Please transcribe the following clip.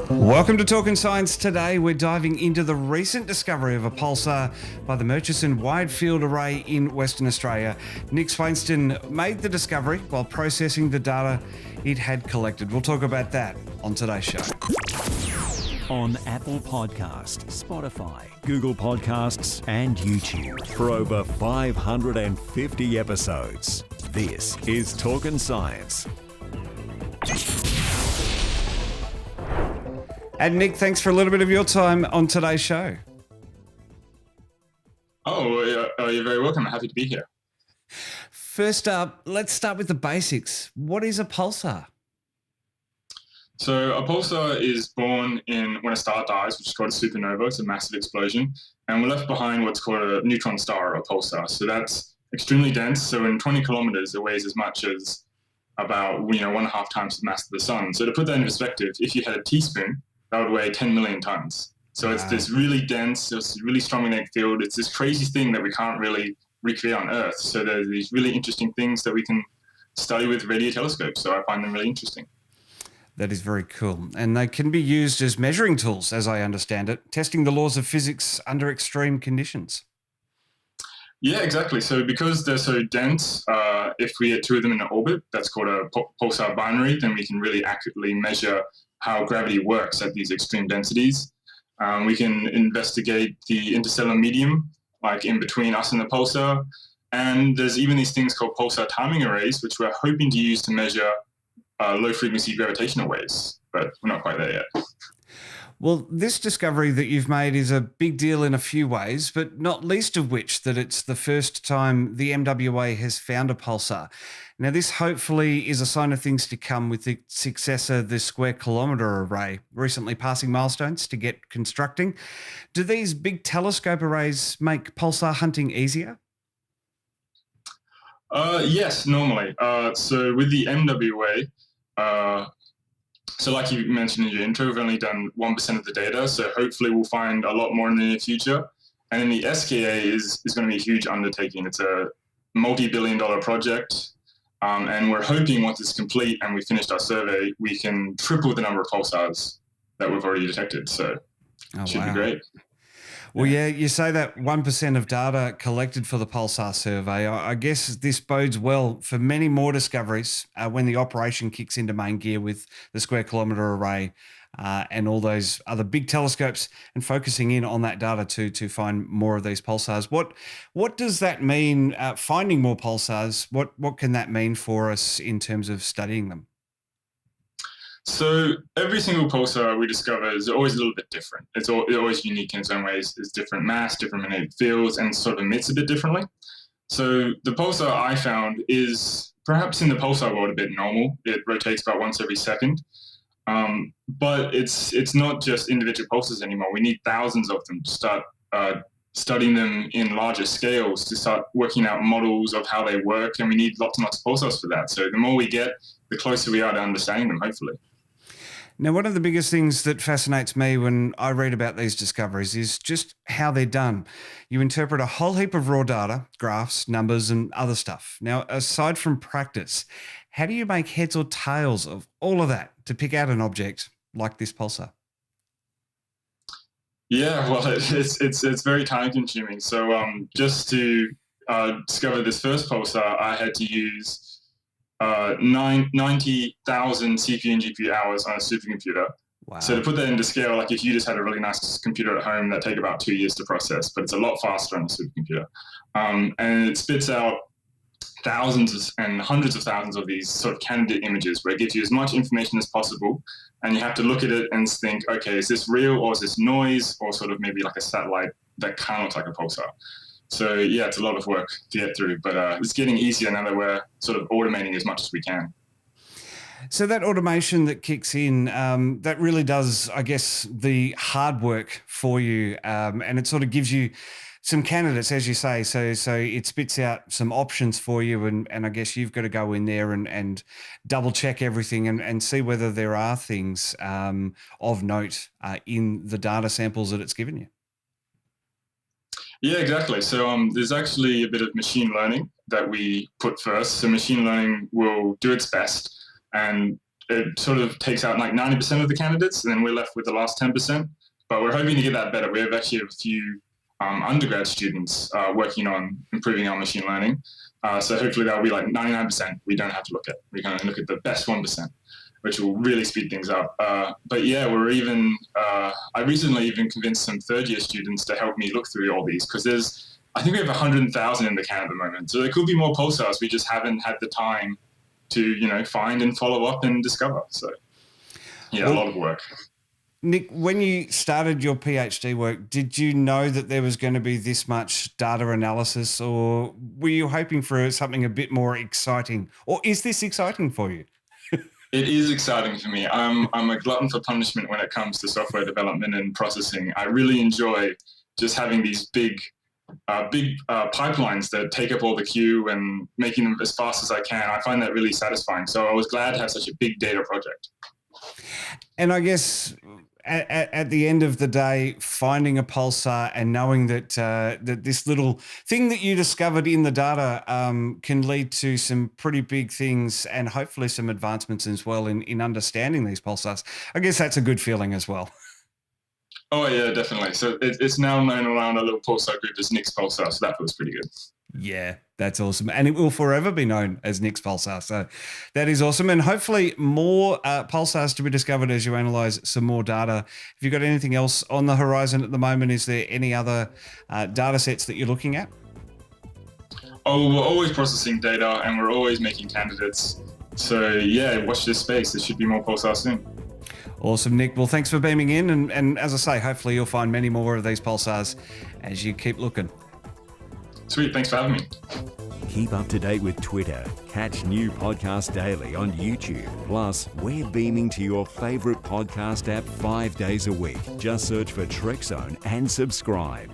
Welcome to Talking Science. Today we're diving into the recent discovery of a pulsar by the Murchison Wide Field Array in Western Australia. Nick Swainston made the discovery while processing the data it had collected. We'll talk about that on today's show. On Apple Podcasts, Spotify, Google Podcasts and YouTube for over 550 episodes. This is Talkin' Science. And Nick, thanks for a little bit of your time on today's show. You're very welcome. I'm happy to be here. First up, let's start with the basics. What is a pulsar? So a pulsar is born when a star dies, which is called a supernova. It's a massive explosion. And we're left behind what's called a neutron star or a pulsar. So that's extremely dense. So in 20 kilometers, it weighs as much as about 1.5 times the mass of the sun. So to put that in perspective, if you had a teaspoon, that would weigh 10 million tons. So it's this really dense, it's really strong magnetic field. It's this crazy thing that we can't really recreate on Earth. So there's these really interesting things that we can study with radio telescopes. So I find them really interesting. That is very cool. And they can be used as measuring tools, as I understand it, testing the laws of physics under extreme conditions. Yeah, exactly. So because they're so dense, if we get two of them in an orbit, that's called a pulsar binary, then we can really accurately measure how gravity works at these extreme densities. We can investigate the interstellar medium, like in between us and the pulsar. And there's even these things called pulsar timing arrays, which we're hoping to use to measure low-frequency gravitational waves, but we're not quite there yet. Well, this discovery that you've made is a big deal in a few ways, but not least of which that it's the first time the MWA has found a pulsar. Now, this hopefully is a sign of things to come with its successor, the Square Kilometre Array, recently passing milestones to get constructing. Do these big telescope arrays make pulsar hunting easier? Yes, normally. So with the MWA, so like you mentioned in your intro, we've only done 1% of the data, so hopefully we'll find a lot more in the near future. And then the SKA is going to be a huge undertaking. It's a multi-billion-dollar project, and we're hoping once it's complete and we finished our survey, we can triple the number of pulsars that we've already detected. So it should be great. Well, yeah, you say that 1% of data collected for the Pulsar survey. I guess this bodes well for many more discoveries when the operation kicks into main gear with the Square Kilometre Array and all those other big telescopes, and focusing in on that data to find more of these pulsars. What does that mean, finding more pulsars? What can that mean for us in terms of studying them? So every single pulsar we discover is always a little bit different. It's always unique in its own ways. It's different mass, different magnetic fields, and sort of emits a bit differently. So the pulsar I found is perhaps in the pulsar world a bit normal. It rotates about once every second. But it's not just individual pulsars anymore. We need thousands of them to start studying them in larger scales, to start working out models of how they work, and we need lots and lots of pulsars for that. So the more we get, the closer we are to understanding them, hopefully. Now, one of the biggest things that fascinates me when I read about these discoveries is just how they're done. You interpret a whole heap of raw data, graphs, numbers, and other stuff. Now, aside from practice, how do you make heads or tails of all of that to pick out an object like this pulsar? Yeah, well, it's very time consuming. So just to discover this first pulsar, I had to use 90,000 CPU and GPU hours on a supercomputer. Wow. So to put that into scale, like if you just had a really nice computer at home, that'd take about 2 years to process, but it's a lot faster on a supercomputer. And it spits out thousands and hundreds of thousands of these sort of candidate images where it gives you as much information as possible. And you have to look at it and think, okay, is this real or is this noise or sort of maybe like a satellite that kind of looks like a pulsar? So yeah, it's a lot of work to get through, but it's getting easier now that we're sort of automating as much as we can. So that automation that kicks in, that really does, I guess, the hard work for you, and it sort of gives you some candidates, as you say. So it spits out some options for you, and I guess you've got to go in there and double check everything and see whether there are things of note in the data samples that it's given you. Yeah, exactly. So there's actually a bit of machine learning that we put first. So machine learning will do its best and it sort of takes out like 90% of the candidates, and then we're left with the last 10%. But we're hoping to get that better. We have actually a few undergrad students working on improving our machine learning. So hopefully that'll be like 99% we don't have to look at. We can only look at the best 1%, which will really speed things up. But yeah, I recently even convinced some third-year students to help me look through all these, because I think we have 100,000 in the can at the moment. So there could be more pulsars. We just haven't had the time to, find and follow up and discover. So yeah, a lot of work. Nick, when you started your PhD work, did you know that there was going to be this much data analysis, or were you hoping for something a bit more exciting? Or is this exciting for you? It is exciting for me. I'm a glutton for punishment when it comes to software development and processing. I really enjoy just having these big pipelines that take up all the queue and making them as fast as I can. I find that really satisfying. So I was glad to have such a big data project. And I guess at the end of the day, finding a pulsar and knowing that that this little thing that you discovered in the data can lead to some pretty big things and hopefully some advancements as well in understanding these pulsars, I guess that's a good feeling as well. Oh, yeah, definitely. So it's now known around a little pulsar group as Nick's Pulsar, so that feels pretty good. Yeah, that's awesome. And it will forever be known as Nick's Pulsar. So that is awesome. And hopefully more pulsars to be discovered as you analyze some more data. Have you got anything else on the horizon at the moment? Is there any other data sets that you're looking at? Oh, we're always processing data and we're always making candidates. So yeah, watch this space. There should be more pulsars soon. Awesome, Nick. Well, thanks for beaming in. And as I say, hopefully you'll find many more of these pulsars as you keep looking. Sweet. Thanks for having me. Keep up to date with Twitter. Catch New Podcast Daily on YouTube. Plus, we're beaming to your favorite podcast app 5 days a week. Just search for Trek Zone and subscribe.